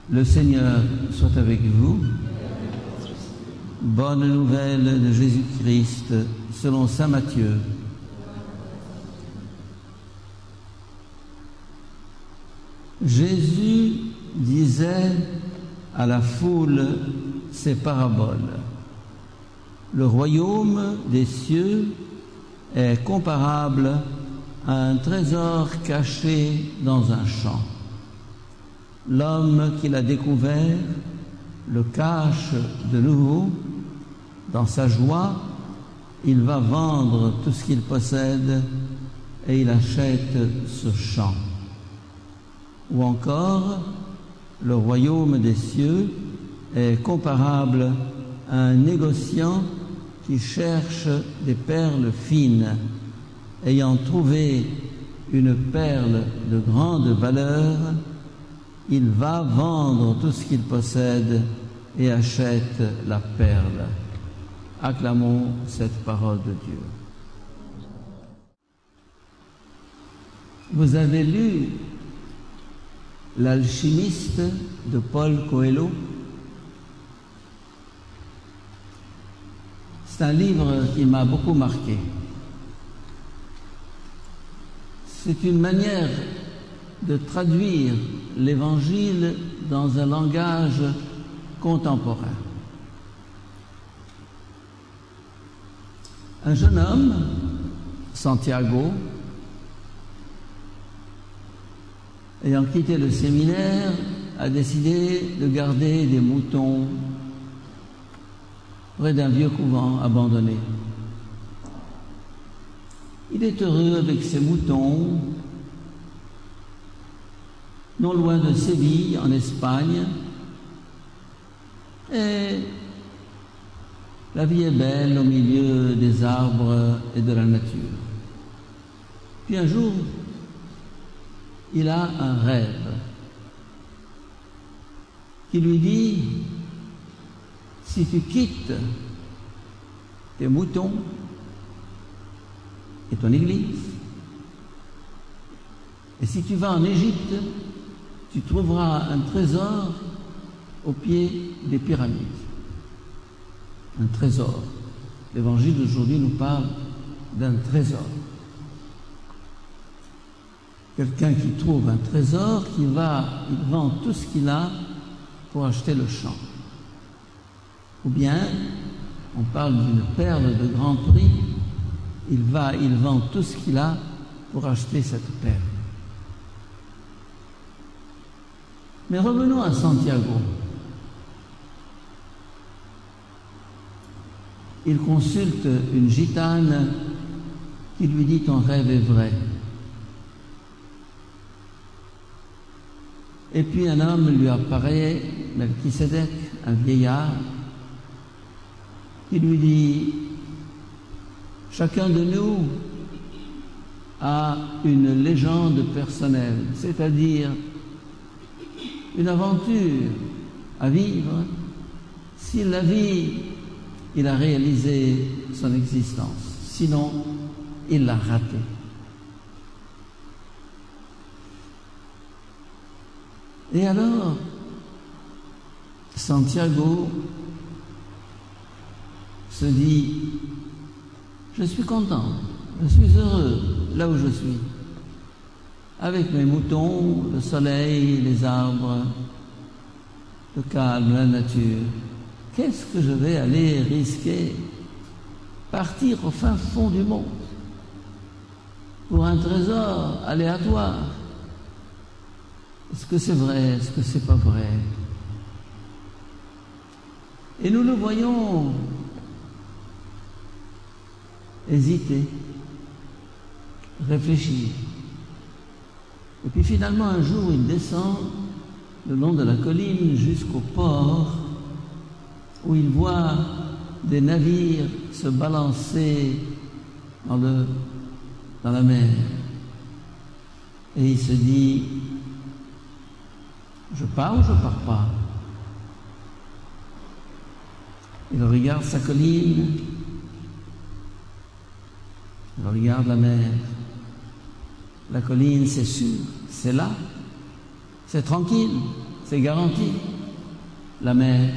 Le Seigneur soit avec vous. Bonne nouvelle de Jésus-Christ selon saint Matthieu. Jésus disait à la foule ces paraboles. Le royaume des cieux est comparable à un trésor caché dans un champ. L'homme qui l'a découvert le cache de nouveau. Dans sa joie, il va vendre tout ce qu'il possède et il achète ce champ. Ou encore, le royaume des cieux est comparable à un négociant qui cherche des perles fines. Ayant trouvé une perle de grande valeur, il va vendre tout ce qu'il possède et achète la perle. Acclamons cette parole de Dieu. Vous avez lu L'alchimiste de Paul Coelho? C'est un livre qui m'a beaucoup marqué. C'est une manière de traduire l'Évangile dans un langage contemporain. Un jeune homme, Santiago, ayant quitté le séminaire, a décidé de garder des moutons près d'un vieux couvent abandonné. Il est heureux avec ses moutons, non loin de Séville, en Espagne, et la vie est belle au milieu des arbres et de la nature. Puis un jour, il a un rêve qui lui dit: si tu quittes tes moutons et ton église, et si tu vas en Égypte, tu trouveras un trésor au pied des pyramides. Un trésor. L'Évangile d'aujourd'hui nous parle d'un trésor. Quelqu'un qui trouve un trésor, il vend tout ce qu'il a pour acheter le champ. Ou bien, on parle d'une perle de grand prix, il vend tout ce qu'il a pour acheter cette perle. Mais revenons à Santiago. Il consulte une gitane qui lui dit: ton rêve est vrai. Et puis un homme lui apparaît, Melchisédek, un vieillard, qui lui dit: chacun de nous a une légende personnelle, c'est-à-dire une aventure à vivre. S'il la vit, il a réalisé son existence. Sinon, il l'a raté. Et alors, Santiago se dit: je suis content, je suis heureux là où je suis, avec mes moutons, le soleil, les arbres, le calme, la nature. Qu'est-ce que je vais aller risquer? Partir au fin fond du monde pour un trésor aléatoire? Est-ce que c'est vrai? Est-ce que c'est pas vrai? Et nous le voyons hésiter, réfléchir. Et puis finalement, un jour, il descend le long de la colline jusqu'au port, où il voit des navires se balancer dans la mer. Et il se dit: je pars ou je pars pas? Il regarde sa colline, il regarde la mer. La colline, c'est sûr, c'est là, c'est tranquille, c'est garanti. La mer.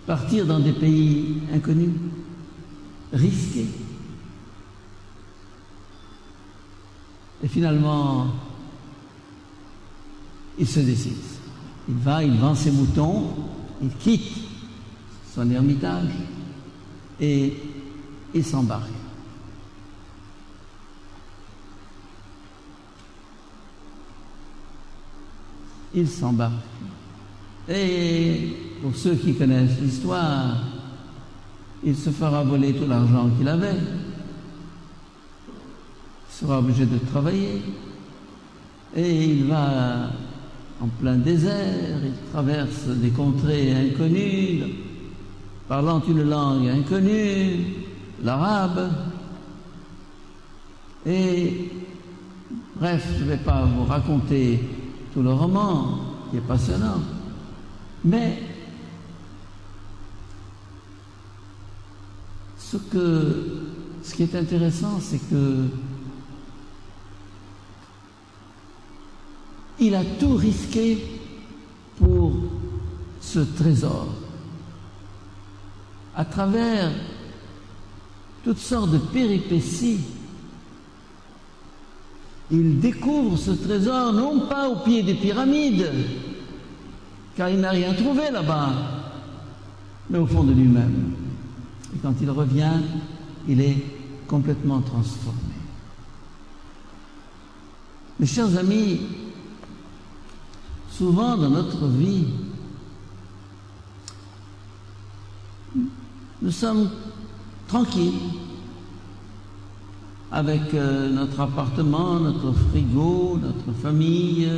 Partir dans des pays inconnus, risqués. Et finalement, il se décide. Il va, il vend ses moutons, il quitte son ermitage et il s'embarque. Il s'embarque. Et pour ceux qui connaissent l'histoire, il se fera voler tout l'argent qu'il avait. Il sera obligé de travailler. Et il va en plein désert, il traverse des contrées inconnues, parlant une langue inconnue, l'arabe. Et bref, je ne vais pas vous raconter tout le roman, qui est passionnant, mais ce qui est intéressant, c'est que il a tout risqué pour ce trésor, à travers toutes sortes de péripéties. Il découvre ce trésor non pas au pied des pyramides, car il n'a rien trouvé là-bas, mais au fond de lui-même. Et quand il revient, il est complètement transformé. Mes chers amis, souvent dans notre vie, nous sommes tranquilles avec notre appartement, notre frigo, notre famille,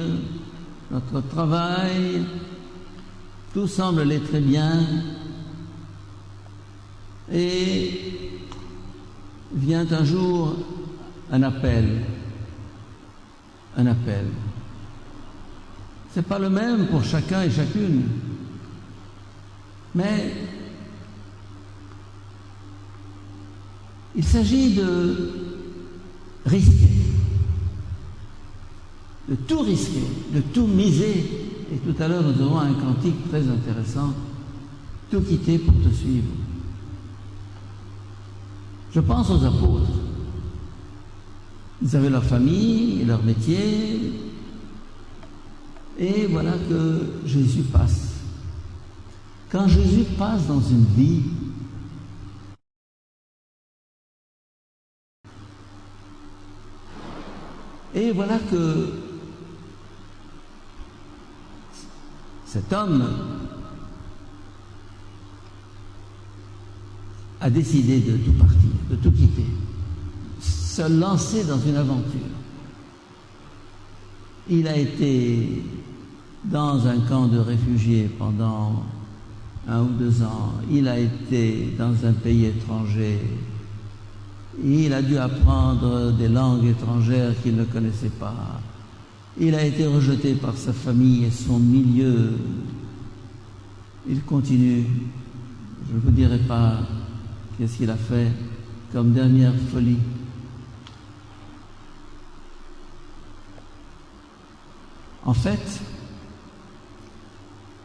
notre travail. Tout semble aller très bien. Et vient un jour un appel. Un appel. Ce n'est pas le même pour chacun et chacune. Mais il s'agit de risquer, de tout risquer, de tout miser. Et tout à l'heure, nous aurons un cantique très intéressant, tout quitter pour te suivre. Je pense aux apôtres. Ils avaient leur famille et leur métier. Et voilà que Jésus passe. Quand Jésus passe dans une vie, et voilà que cet homme a décidé de tout partir, de tout quitter, se lancer dans une aventure. Il a été dans un camp de réfugiés pendant 1 ou 2 ans. Il a été dans un pays étranger. Il a dû apprendre des langues étrangères qu'il ne connaissait pas. Il a été rejeté par sa famille et son milieu. Il continue. Je ne vous dirai pas qu'est-ce qu'il a fait comme dernière folie. En fait,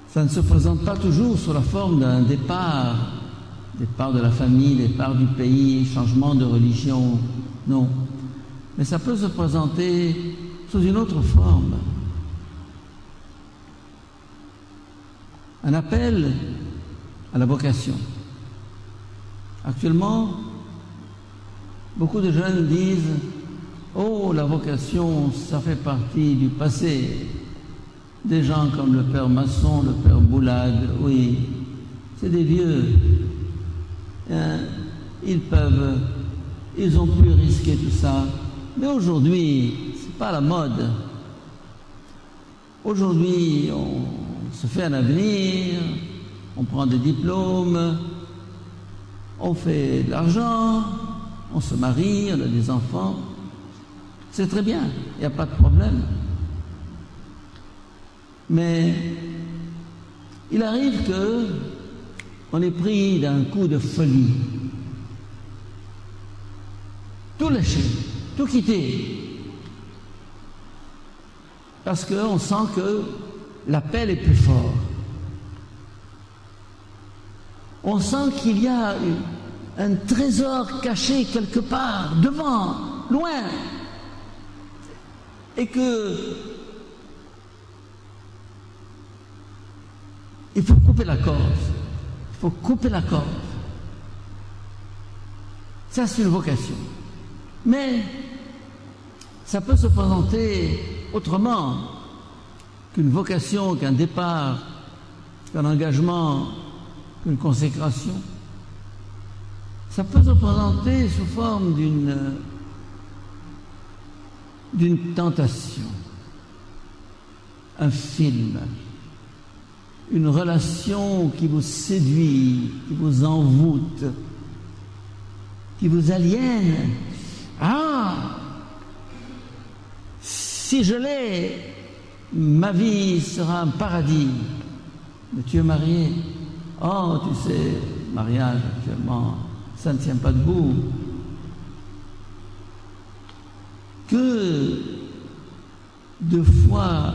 ça ne se présente pas toujours sous la forme d'un départ de la famille, départ du pays, changement de religion, non. Mais ça peut se présenter sous une autre forme. Un appel à la vocation. Actuellement, beaucoup de jeunes disent « Oh, la vocation, ça fait partie du passé ». Des gens comme le père Masson, le père Boulade, oui, c'est des vieux. Ils ont pu risquer tout ça. Mais aujourd'hui, c'est pas la mode. Aujourd'hui, on se fait un avenir, on prend des diplômes, on fait de l'argent, on se marie, on a des enfants. C'est très bien, il n'y a pas de problème. Mais il arrive qu'on est pris d'un coup de folie. Tout lâcher, tout quitter. parce qu'on sent que l'appel est plus fort. On sent qu'il y a un trésor caché quelque part, devant, loin, et que il faut couper la corde. Il faut couper la corde. Ça, c'est une vocation. Mais ça peut se présenter autrement qu'une vocation, qu'un départ, qu'un engagement, qu'une consécration. Ça peut se présenter sous forme d'une tentation, un film, une relation qui vous séduit, qui vous envoûte, qui vous aliène. Ah, si je l'ai, ma vie sera un paradis. Mais tu es marié. Oh, tu sais, mariage actuellement, ça ne tient pas debout. Que de fois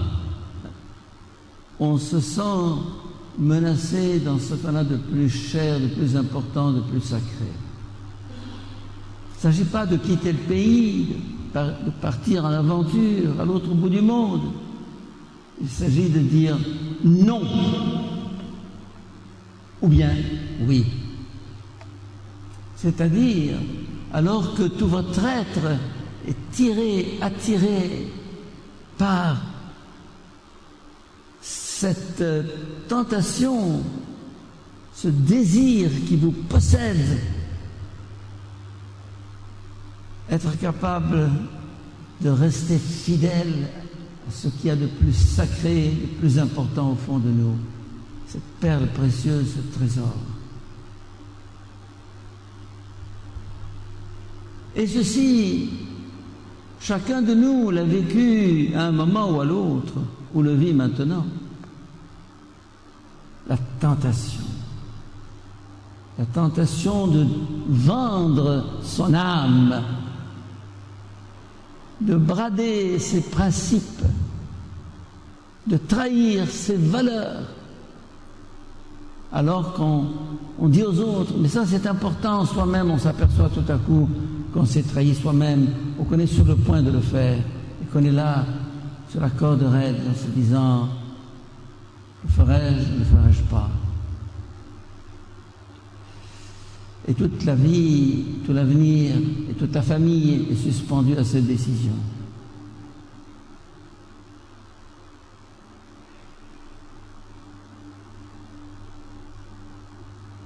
on se sent menacé dans ce qu'on a de plus cher, de plus important, de plus sacré. Il ne s'agit pas de quitter le pays, de partir en aventure à l'autre bout du monde. Il s'agit de dire non, ou bien oui. C'est-à-dire, alors que tout votre être est attiré par cette tentation, ce désir qui vous possède, être capable de rester fidèle à ce qu'il y a de plus sacré, de plus important au fond de nous, cette perle précieuse, ce trésor. Et ceci, chacun de nous l'a vécu à un moment ou à l'autre, ou le vit maintenant. La tentation de vendre son âme, de brader ses principes, de trahir ses valeurs, alors qu'on dit aux autres, mais ça c'est important, soi-même on s'aperçoit tout à coup qu'on s'est trahi soi-même, ou qu'on est sur le point de le faire, et qu'on est là, sur la corde raide, en se disant, le ferai-je, ne le ferai-je pas? Et toute la vie, tout l'avenir, et toute ta famille est suspendue à cette décision.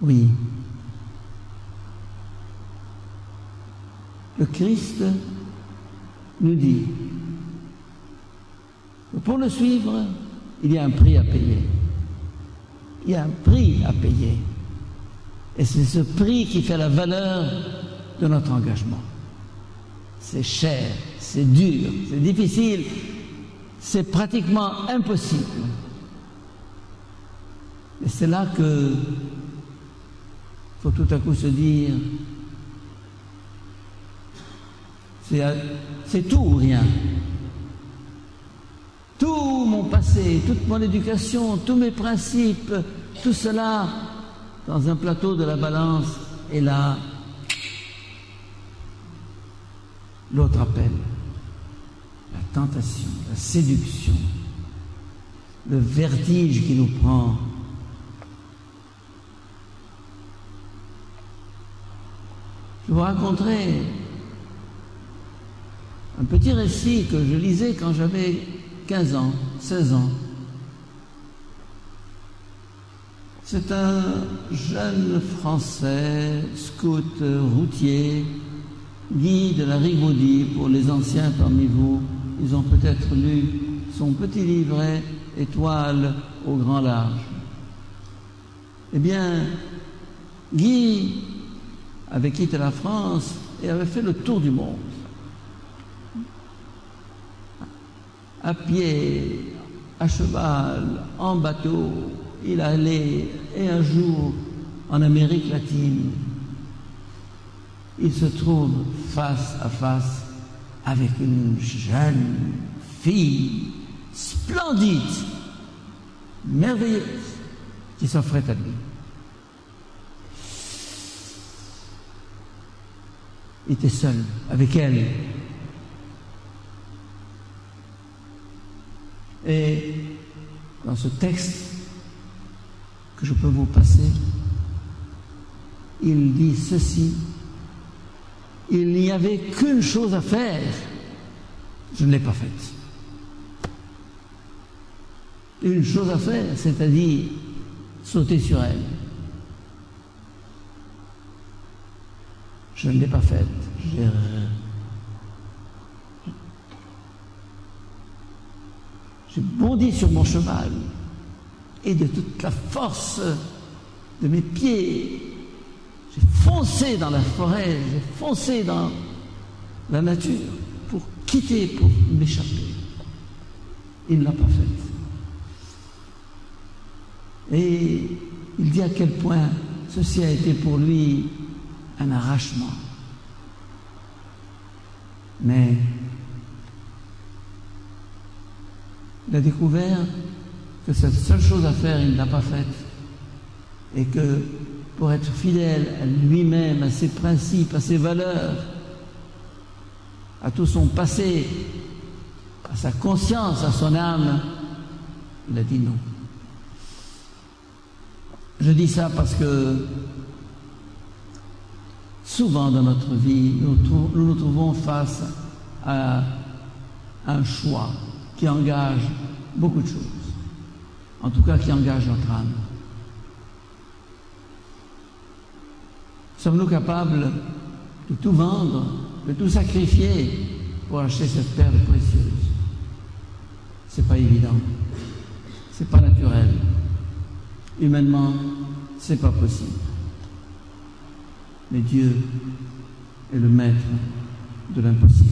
Oui. Le Christ nous dit que pour le suivre, il y a un prix à payer. Il y a un prix à payer. Et c'est ce prix qui fait la valeur de notre engagement. C'est cher, c'est dur, c'est difficile, c'est pratiquement impossible. Et c'est là que il faut tout à coup se dire, c'est tout ou rien. Tout mon passé, toute mon éducation, tous mes principes, tout cela dans un plateau de la balance, et là, l'autre appel, la tentation, la séduction, le vertige qui nous prend. Je vous raconterai un petit récit que je lisais quand j'avais 15 ans, 16 ans. C'est un jeune Français, scout routier, Guy de la Rigaudie, pour les anciens parmi vous. Ils ont peut-être lu son petit livret « Étoile au grand large ». Eh bien, Guy avait quitté la France et avait fait le tour du monde. À pied, à cheval, en bateau, il allait, et un jour, en Amérique latine, il se trouve face à face avec une jeune fille splendides, merveilleuses, qui s'offraient à lui. Il était seul avec elle. Et dans ce texte que je peux vous passer, il dit ceci: il n'y avait qu'une chose à faire, je ne l'ai pas faite. Une chose à faire, c'est-à-dire sauter sur elle. Je ne l'ai pas faite. J'ai bondi sur mon cheval et de toute la force de mes pieds, j'ai foncé dans la forêt, j'ai foncé dans la nature pour quitter, pour m'échapper. Il ne l'a pas fait. Et il dit à quel point ceci a été pour lui un arrachement. Mais il a découvert que cette seule chose à faire, il ne l'a pas faite. Et que pour être fidèle à lui-même, à ses principes, à ses valeurs, à tout son passé, à sa conscience, à son âme, il a dit non. Je dis ça parce que souvent dans notre vie, nous nous trouvons face à un choix qui engage beaucoup de choses, en tout cas qui engage notre âme. Sommes-nous capables de tout vendre, de tout sacrifier pour acheter cette perle précieuse? C'est pas évident, c'est pas naturel. Humainement, c'est pas possible. Mais Dieu est le maître de l'impossible.